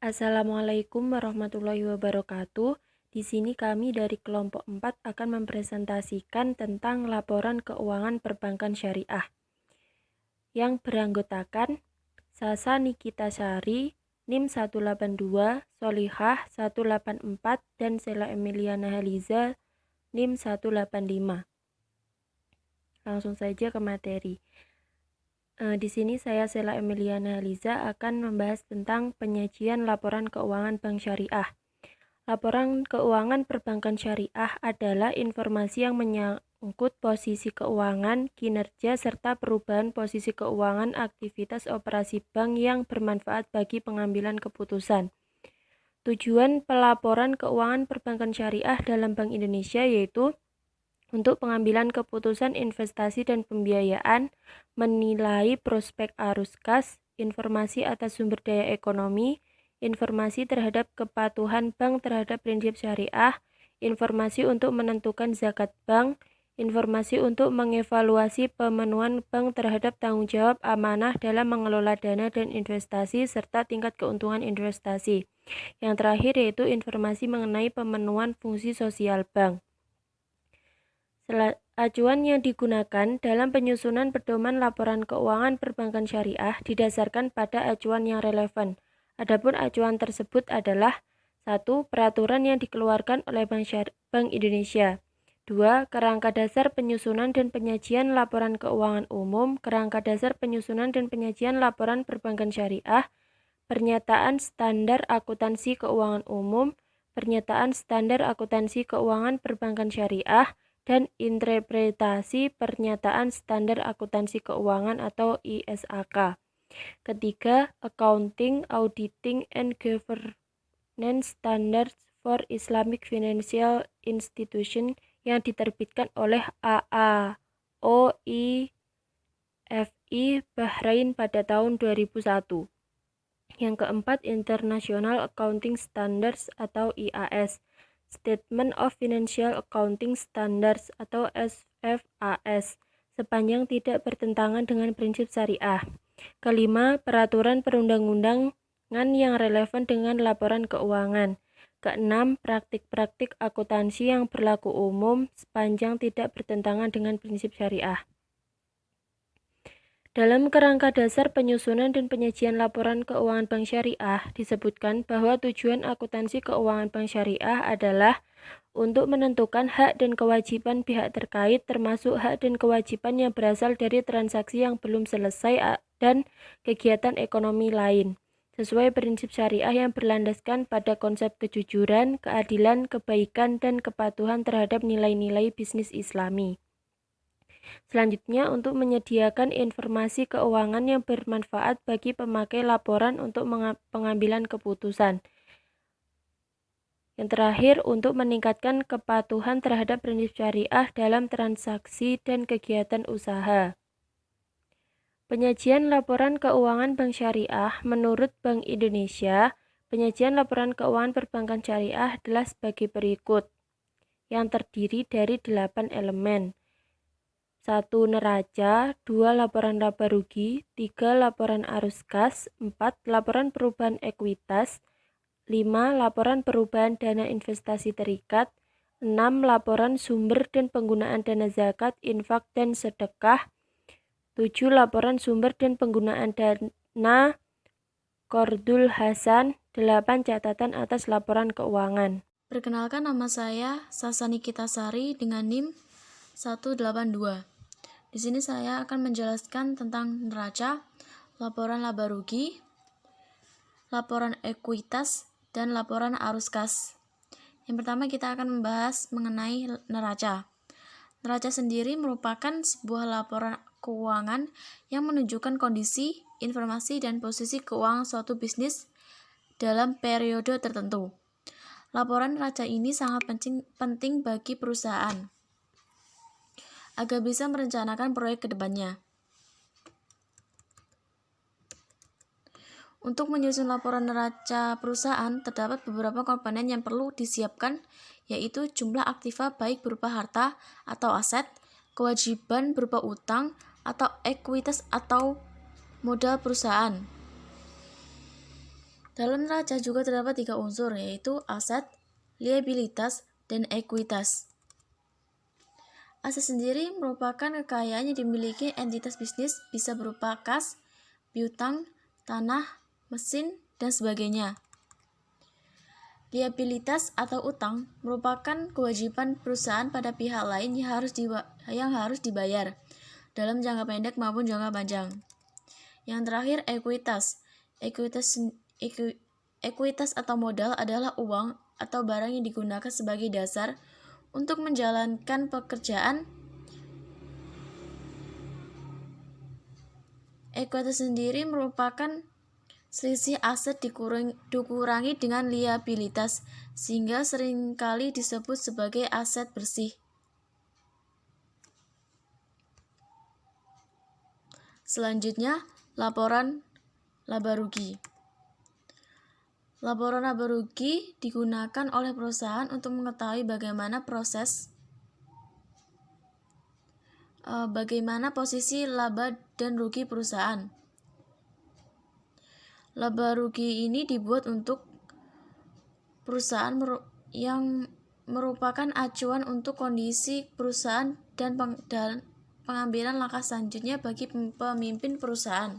Assalamualaikum warahmatullahi wabarakatuh. Di sini kami dari kelompok 4 akan mempresentasikan tentang laporan keuangan perbankan syariah yang beranggotakan Sasa Nikitasari, NIM 182, Solihah 184, dan Sela Emiliana Haliza, NIM 185. Langsung saja ke materi. Di sini saya Sela Emiliana Haliza akan membahas tentang penyajian laporan keuangan bank syariah. Laporan keuangan perbankan syariah adalah informasi yang menyangkut posisi keuangan, kinerja, serta perubahan posisi keuangan aktivitas operasi bank yang bermanfaat bagi pengambilan keputusan. Tujuan pelaporan keuangan perbankan syariah dalam Bank Indonesia yaitu untuk pengambilan keputusan investasi dan pembiayaan, menilai prospek arus kas, informasi atas sumber daya ekonomi, informasi terhadap kepatuhan bank terhadap prinsip syariah, informasi untuk menentukan zakat bank, informasi untuk mengevaluasi pemenuhan bank terhadap tanggung jawab amanah dalam mengelola dana dan investasi, serta tingkat keuntungan investasi. Yang terakhir yaitu informasi mengenai pemenuhan fungsi sosial bank. Acuan yang digunakan dalam penyusunan pedoman laporan keuangan perbankan syariah didasarkan pada acuan yang relevan. Adapun acuan tersebut adalah 1. Peraturan yang dikeluarkan oleh Bank Indonesia. 2. Kerangka dasar penyusunan dan penyajian laporan keuangan umum, kerangka dasar penyusunan dan penyajian laporan perbankan syariah, pernyataan standar akuntansi keuangan umum, pernyataan standar akuntansi keuangan perbankan syariah, dan interpretasi pernyataan standar akuntansi keuangan atau ISAK. Ketiga, Accounting, Auditing, and Governance Standards for Islamic Financial Institution yang diterbitkan oleh AAOIFI Bahrain pada tahun 2001. Yang keempat, International Accounting Standards atau IAS, Statement of Financial Accounting Standards atau SFAS, sepanjang tidak bertentangan dengan prinsip syariah. Kelima, peraturan perundang-undangan yang relevan dengan laporan keuangan. Keenam, praktik-praktik akuntansi yang berlaku umum sepanjang tidak bertentangan dengan prinsip syariah. Dalam kerangka dasar penyusunan dan penyajian laporan keuangan bank syariah, disebutkan bahwa tujuan akuntansi keuangan bank syariah adalah untuk menentukan hak dan kewajiban pihak terkait, termasuk hak dan kewajiban yang berasal dari transaksi yang belum selesai dan kegiatan ekonomi lain, sesuai prinsip syariah yang berlandaskan pada konsep kejujuran, keadilan, kebaikan, dan kepatuhan terhadap nilai-nilai bisnis Islami. Selanjutnya, untuk menyediakan informasi keuangan yang bermanfaat bagi pemakai laporan untuk pengambilan keputusan. Yang terakhir, untuk meningkatkan kepatuhan terhadap prinsip syariah dalam transaksi dan kegiatan usaha. Penyajian laporan keuangan bank syariah menurut Bank Indonesia, penyajian laporan keuangan perbankan syariah adalah sebagai berikut, yang terdiri dari 8 elemen. 1. Neraca, 2. Laporan laba rugi, 3. Laporan arus kas, 4. Laporan perubahan ekuitas, 5. Laporan perubahan dana investasi terikat, 6. Laporan sumber dan penggunaan dana zakat, infak, dan sedekah, 7. Laporan sumber dan penggunaan dana qardul hasan, 8. Catatan atas laporan keuangan. Perkenalkan, nama saya Sasa Nikitasari dengan NIM 182. Di sini saya akan menjelaskan tentang neraca, laporan laba rugi, laporan ekuitas, dan laporan arus kas. Yang pertama kita akan membahas mengenai neraca. Neraca sendiri merupakan sebuah laporan keuangan yang menunjukkan kondisi, informasi, dan posisi keuangan suatu bisnis dalam periode tertentu. Laporan neraca ini sangat penting bagi perusahaan agar bisa merencanakan proyek ke depannya. Untuk menyusun laporan neraca perusahaan, terdapat beberapa komponen yang perlu disiapkan, yaitu jumlah aktiva baik berupa harta atau aset, kewajiban berupa utang atau ekuitas atau modal perusahaan, Dalam neraca juga terdapat 3 unsur, yaitu aset, liabilitas, dan ekuitas. Aset sendiri merupakan kekayaan yang dimiliki entitas bisnis, bisa berupa kas, piutang, tanah, mesin, dan sebagainya. Liabilitas atau utang merupakan kewajiban perusahaan pada pihak lain yang harus dibayar dalam jangka pendek maupun jangka panjang. Yang terakhir, ekuitas. Ekuitas atau modal adalah uang atau barang yang digunakan sebagai dasar untuk menjalankan pekerjaan. Ekuitas sendiri merupakan selisih aset dikurangi dengan liabilitas, sehingga seringkali disebut sebagai aset bersih. Selanjutnya, laporan laba rugi. Laporan laba rugi digunakan oleh perusahaan untuk mengetahui bagaimana posisi laba dan rugi perusahaan. Laba rugi ini dibuat untuk perusahaan yang merupakan acuan untuk kondisi perusahaan dan pengambilan langkah selanjutnya bagi pemimpin perusahaan.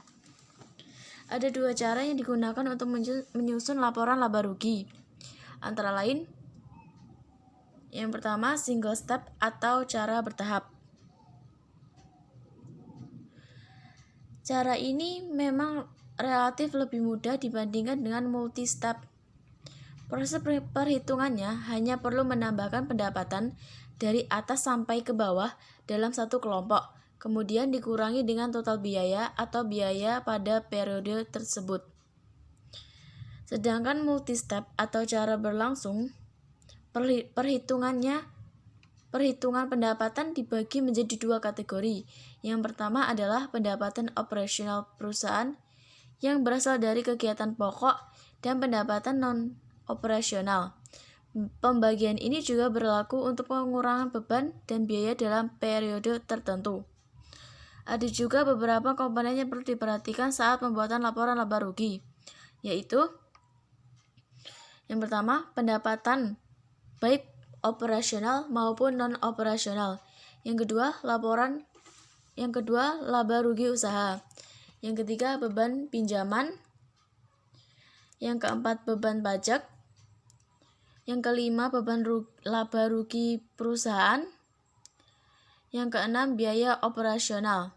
Ada 2 cara yang digunakan untuk menyusun laporan laba rugi. Antara lain, yang pertama single step atau cara bertahap. Cara ini memang relatif lebih mudah dibandingkan dengan multi step. Proses perhitungannya hanya perlu menambahkan pendapatan dari atas sampai ke bawah dalam satu kelompok, kemudian dikurangi dengan total biaya atau biaya pada periode tersebut. Sedangkan multi-step atau cara berlangsung, perhitungan pendapatan dibagi menjadi 2 kategori. Yang pertama adalah pendapatan operasional perusahaan yang berasal dari kegiatan pokok dan pendapatan non-operasional. Pembagian ini juga berlaku untuk pengurangan beban dan biaya dalam periode tertentu. Ada juga beberapa komponen yang perlu diperhatikan saat pembuatan laporan laba rugi, yaitu yang pertama, pendapatan baik operasional maupun non-operasional. Yang kedua, laba rugi usaha. Yang ketiga, beban pinjaman. Yang keempat, beban pajak. Yang kelima, beban laba rugi perusahaan. Yang keenam, biaya operasional.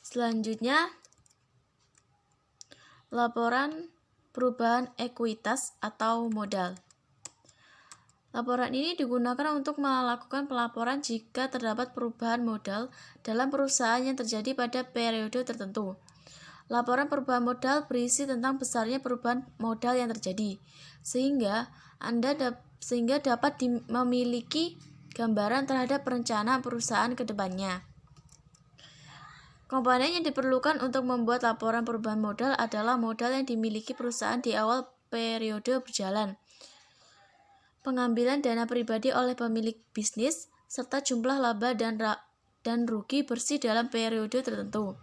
Selanjutnya, laporan perubahan ekuitas atau modal. Laporan ini digunakan untuk melakukan pelaporan jika terdapat perubahan modal dalam perusahaan yang terjadi pada periode tertentu. Laporan perubahan modal berisi tentang besarnya perubahan modal yang terjadi, sehingga dapat memiliki gambaran terhadap perencanaan perusahaan ke depannya. Komponen yang diperlukan untuk membuat laporan perubahan modal adalah modal yang dimiliki perusahaan di awal periode berjalan, pengambilan dana pribadi oleh pemilik bisnis, serta jumlah laba dan rugi bersih dalam periode tertentu.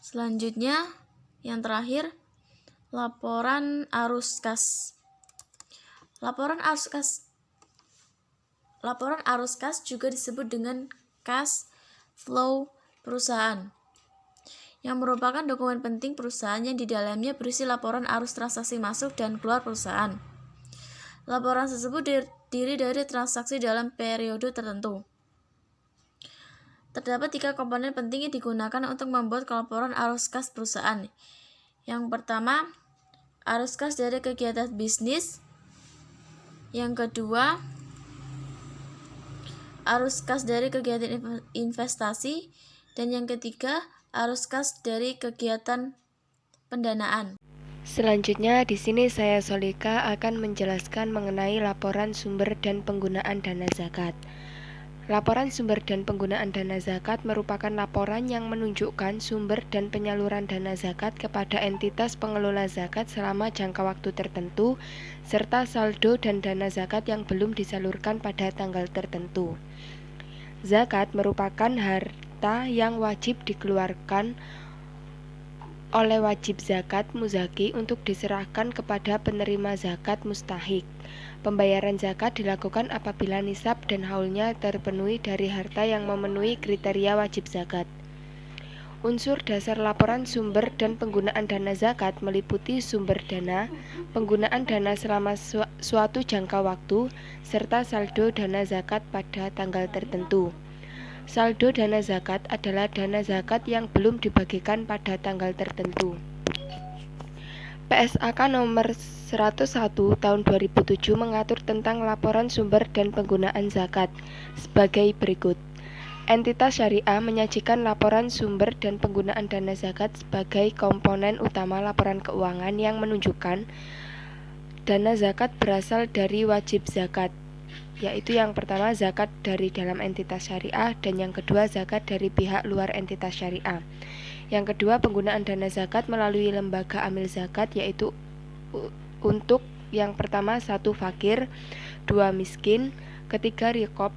Selanjutnya, yang terakhir, laporan arus kas. Laporan arus kas juga disebut dengan cash flow perusahaan, yang merupakan dokumen penting perusahaan yang di dalamnya berisi laporan arus transaksi masuk dan keluar perusahaan. Laporan tersebut terdiri dari transaksi dalam periode tertentu. Terdapat 3 komponen penting yang digunakan untuk membuat laporan arus kas perusahaan. Yang pertama, arus kas dari kegiatan bisnis. Yang kedua, arus kas dari kegiatan investasi. Dan yang ketiga, arus kas dari kegiatan pendanaan. Selanjutnya, di sini saya Solika akan menjelaskan mengenai laporan sumber dan penggunaan dana zakat. Laporan sumber dan penggunaan dana zakat merupakan laporan yang menunjukkan sumber dan penyaluran dana zakat kepada entitas pengelola zakat selama jangka waktu tertentu, serta saldo dan dana zakat yang belum disalurkan pada tanggal tertentu. Zakat merupakan harta yang wajib dikeluarkan oleh wajib zakat muzaki untuk diserahkan kepada penerima zakat mustahik. Pembayaran zakat dilakukan apabila nisab dan haulnya terpenuhi dari harta yang memenuhi kriteria wajib zakat. Unsur dasar laporan sumber dan penggunaan dana zakat meliputi sumber dana, penggunaan dana selama suatu jangka waktu, serta saldo dana zakat pada tanggal tertentu. Saldo dana zakat adalah dana zakat yang belum dibagikan pada tanggal tertentu. PSAK nomor 101 tahun 2007 mengatur tentang laporan sumber dan penggunaan zakat sebagai berikut. Entitas syariah menyajikan laporan sumber dan penggunaan dana zakat sebagai komponen utama laporan keuangan yang menunjukkan dana zakat berasal dari wajib zakat, yaitu yang pertama zakat dari dalam entitas syariah dan yang kedua zakat dari pihak luar entitas syariah. Yang kedua, penggunaan dana zakat melalui lembaga amil zakat, yaitu untuk yang pertama 1 fakir, 2 miskin, ketiga riqab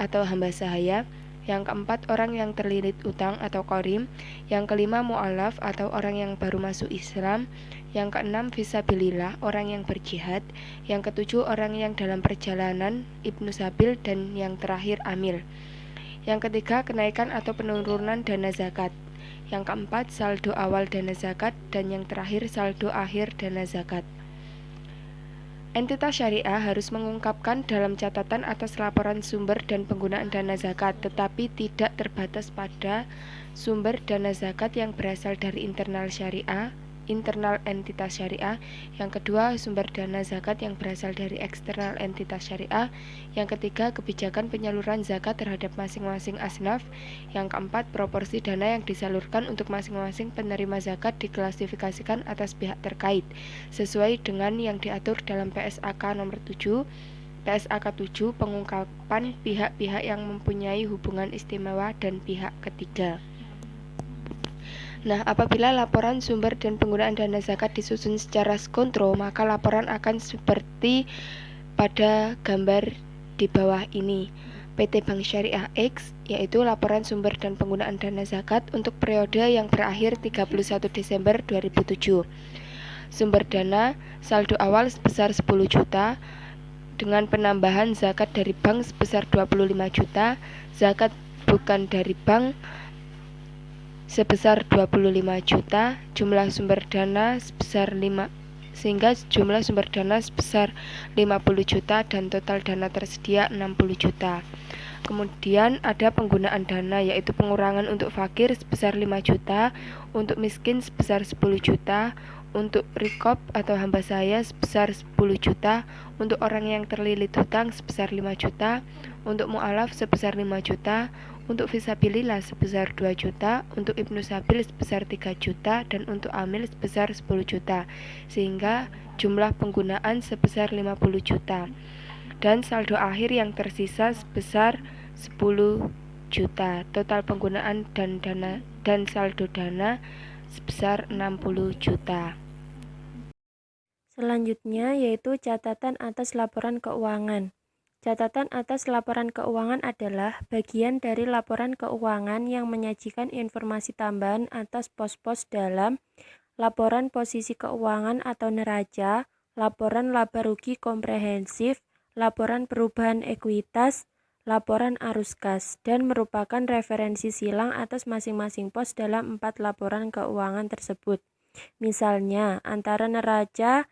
atau hamba sahaya, yang keempat orang yang terlilit utang atau qarim, yang kelima mu'alaf atau orang yang baru masuk Islam, yang keenam fisabilillah orang yang berjihad, yang ketujuh orang yang dalam perjalanan ibnu sabil, dan yang terakhir amil. Yang ketiga, kenaikan atau penurunan dana zakat. Yang keempat, saldo awal dana zakat, dan yang terakhir saldo akhir dana zakat. Entitas syariah harus mengungkapkan dalam catatan atas laporan sumber dan penggunaan dana zakat, tetapi tidak terbatas pada sumber dana zakat yang berasal dari internal entitas syariah. Yang kedua, sumber dana zakat yang berasal dari eksternal entitas syariah. Yang ketiga, kebijakan penyaluran zakat terhadap masing-masing asnaf. Yang keempat, proporsi dana yang disalurkan untuk masing-masing penerima zakat diklasifikasikan atas pihak terkait sesuai dengan yang diatur dalam PSAK nomor 7. PSAK 7, pengungkapan pihak-pihak yang mempunyai hubungan istimewa dan pihak ketiga. Nah, apabila laporan sumber dan penggunaan dana zakat disusun secara skontro, maka laporan akan seperti pada gambar di bawah ini. PT Bank Syariah X, yaitu laporan sumber dan penggunaan dana zakat untuk periode yang berakhir 31 Desember 2007. Sumber dana, saldo awal sebesar 10 juta, dengan penambahan zakat dari bank sebesar 25 juta, zakat bukan dari bank sebesar 25 juta, jumlah sumber dana sebesar 5, sehingga jumlah sumber dana sebesar 50 juta dan total dana tersedia 60 juta. Kemudian ada penggunaan dana, yaitu pengurangan untuk fakir sebesar 5 juta, untuk miskin sebesar 10 juta, untuk riqab atau hamba sahaya sebesar 10 juta, untuk orang yang terlilit hutang sebesar 5 juta, untuk mu'alaf sebesar 5 juta, untuk fisabilillah sebesar 2 juta, untuk ibnu sabil sebesar 3 juta, dan untuk amil sebesar 10 juta, sehingga jumlah penggunaan sebesar 50 juta. Dan saldo akhir yang tersisa sebesar 10 juta. Total penggunaan dan saldo dana sebesar 60 juta. Selanjutnya yaitu catatan atas laporan keuangan. Catatan atas laporan keuangan adalah bagian dari laporan keuangan yang menyajikan informasi tambahan atas pos-pos dalam laporan posisi keuangan atau neraca, laporan laba rugi komprehensif, laporan perubahan ekuitas, laporan arus kas, dan merupakan referensi silang atas masing-masing pos dalam 4 laporan keuangan tersebut. Misalnya, antara neraca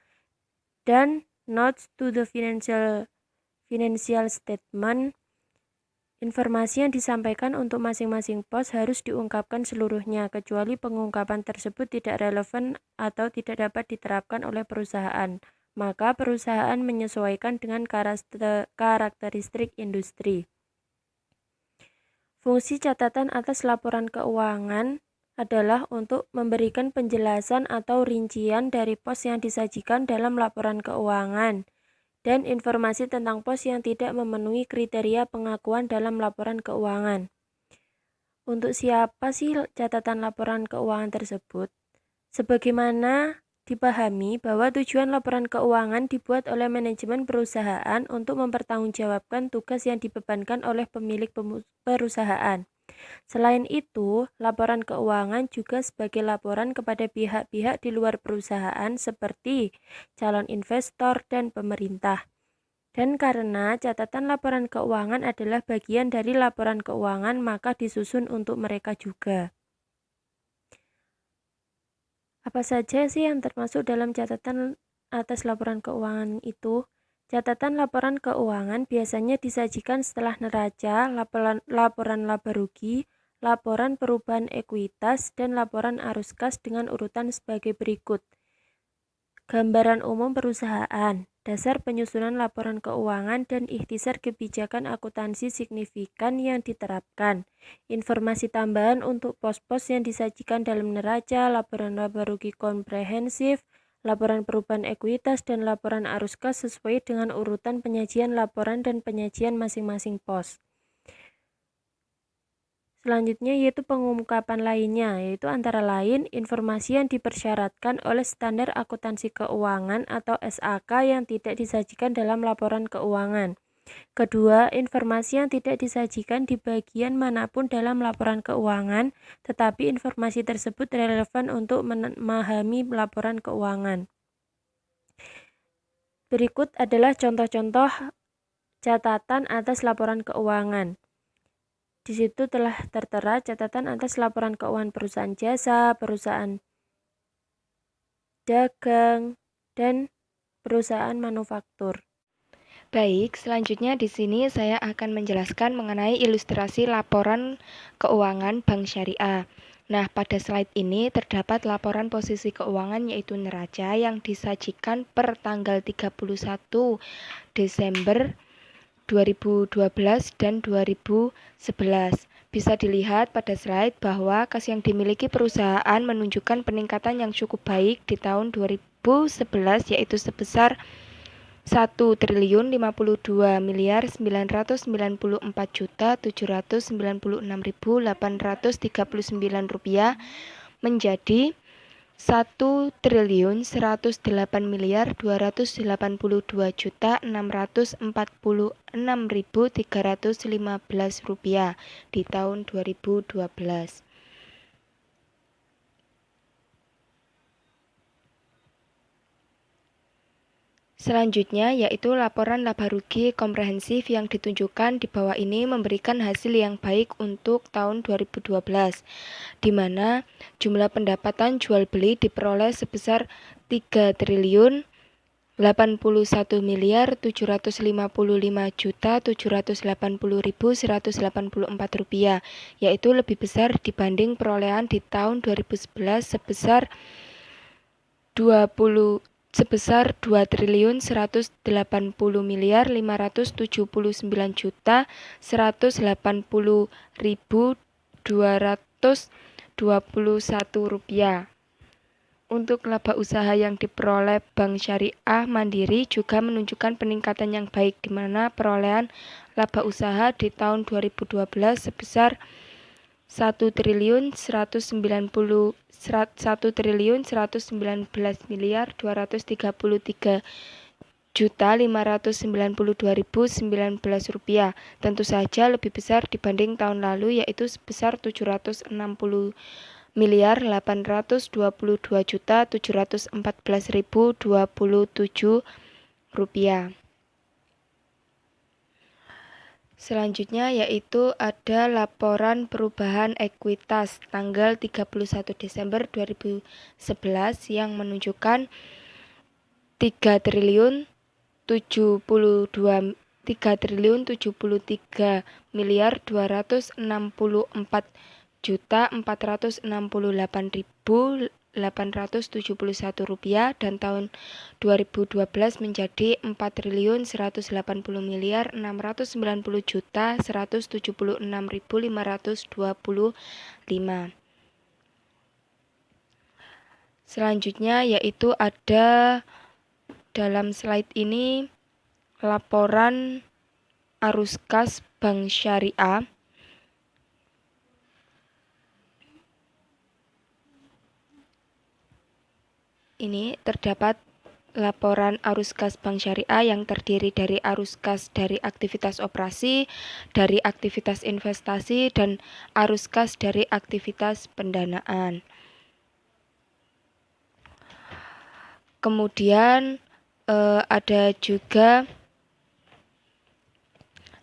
dan notes to the financial statement, informasi yang disampaikan untuk masing-masing pos harus diungkapkan seluruhnya, kecuali pengungkapan tersebut tidak relevan atau tidak dapat diterapkan oleh perusahaan. Maka perusahaan menyesuaikan dengan karakteristik industri. Fungsi catatan atas laporan keuangan adalah untuk memberikan penjelasan atau rincian dari pos yang disajikan dalam laporan keuangan. dan informasi tentang pos yang tidak memenuhi kriteria pengakuan dalam laporan keuangan. Untuk siapa sih catatan laporan keuangan tersebut? Sebagaimana dipahami bahwa tujuan laporan keuangan dibuat oleh manajemen perusahaan untuk mempertanggungjawabkan tugas yang dibebankan oleh pemilik perusahaan. Selain itu, laporan keuangan juga sebagai laporan kepada pihak-pihak di luar perusahaan seperti calon investor dan pemerintah. Dan karena catatan laporan keuangan adalah bagian dari laporan keuangan, maka disusun untuk mereka juga. Apa saja sih yang termasuk dalam catatan atas laporan keuangan itu? Catatan laporan keuangan biasanya disajikan setelah neraca, laporan laba rugi, laporan perubahan ekuitas, dan laporan arus kas dengan urutan sebagai berikut. Gambaran umum perusahaan, dasar penyusunan laporan keuangan dan ikhtisar kebijakan akuntansi signifikan yang diterapkan. Informasi tambahan untuk pos-pos yang disajikan dalam neraca, laporan laba rugi komprehensif, laporan perubahan ekuitas, dan laporan arus kas sesuai dengan urutan penyajian laporan dan penyajian masing-masing pos. Selanjutnya yaitu pengungkapan lainnya, yaitu antara lain informasi yang dipersyaratkan oleh standar akuntansi keuangan atau SAK yang tidak disajikan dalam laporan keuangan. Kedua, informasi yang tidak disajikan di bagian manapun dalam laporan keuangan, tetapi informasi tersebut relevan untuk memahami laporan keuangan. Berikut adalah contoh-contoh catatan atas laporan keuangan. Di situ telah tertera catatan atas laporan keuangan perusahaan jasa, perusahaan dagang, dan perusahaan manufaktur. Baik, selanjutnya di sini saya akan menjelaskan mengenai ilustrasi laporan keuangan Bank Syariah. Nah, pada slide ini terdapat laporan posisi keuangan yaitu neraca yang disajikan per tanggal 31 Desember 2012 dan 2011. Bisa dilihat pada slide bahwa kas yang dimiliki perusahaan menunjukkan peningkatan yang cukup baik di tahun 2011 yaitu sebesar 1.592.794.839.839 rupiah menjadi 1.188.246.646.315 rupiah di tahun 2012. Selanjutnya yaitu laporan laba rugi komprehensif yang ditunjukkan di bawah ini memberikan hasil yang baik untuk tahun 2012, di mana jumlah pendapatan jual beli diperoleh sebesar 3.817.755.780.184 rupiah, yaitu lebih besar dibanding perolehan di tahun 2011 sebesar 2.189.280.221 rupiah. Untuk laba usaha yang diperoleh Bank Syariah Mandiri juga menunjukkan peningkatan yang baik, di mana perolehan laba usaha di tahun 2012 sebesar 1.119.233.592.019 rupiah. Tentu saja lebih besar dibanding tahun lalu yaitu sebesar 760.822.714.027 rupiah. Selanjutnya yaitu ada laporan perubahan ekuitas tanggal 31 Desember 2011 yang menunjukkan 3.073.264.468.871 rupiah dan tahun 2012 menjadi 4.180.990.176.525. Selanjutnya yaitu ada dalam slide ini laporan arus kas Bank Syariah. Ini terdapat laporan arus kas Bank Syariah yang terdiri dari arus kas dari aktivitas operasi, dari aktivitas investasi, dan arus kas dari aktivitas pendanaan. Kemudian ada juga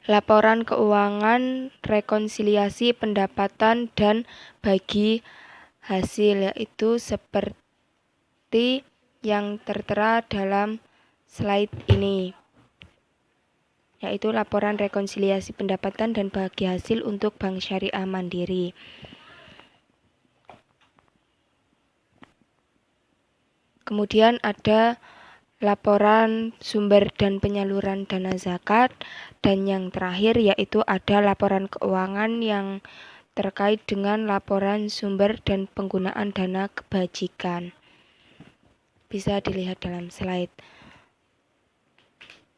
laporan keuangan rekonsiliasi pendapatan dan bagi hasil, yaitu seperti yang tertera dalam slide ini, yaitu laporan rekonsiliasi pendapatan dan bagi hasil untuk Bank Syariah Mandiri. Kemudian ada laporan sumber dan penyaluran dana zakat, dan yang terakhir yaitu ada laporan keuangan yang terkait dengan laporan sumber dan penggunaan dana kebajikan. Bisa dilihat dalam slide.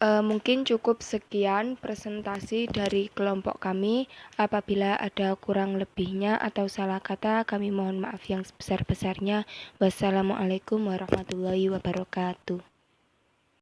Mungkin cukup sekian presentasi dari kelompok kami. Apabila ada kurang lebihnya atau salah kata, kami mohon maaf yang sebesar-besarnya. Wassalamualaikum warahmatullahi wabarakatuh.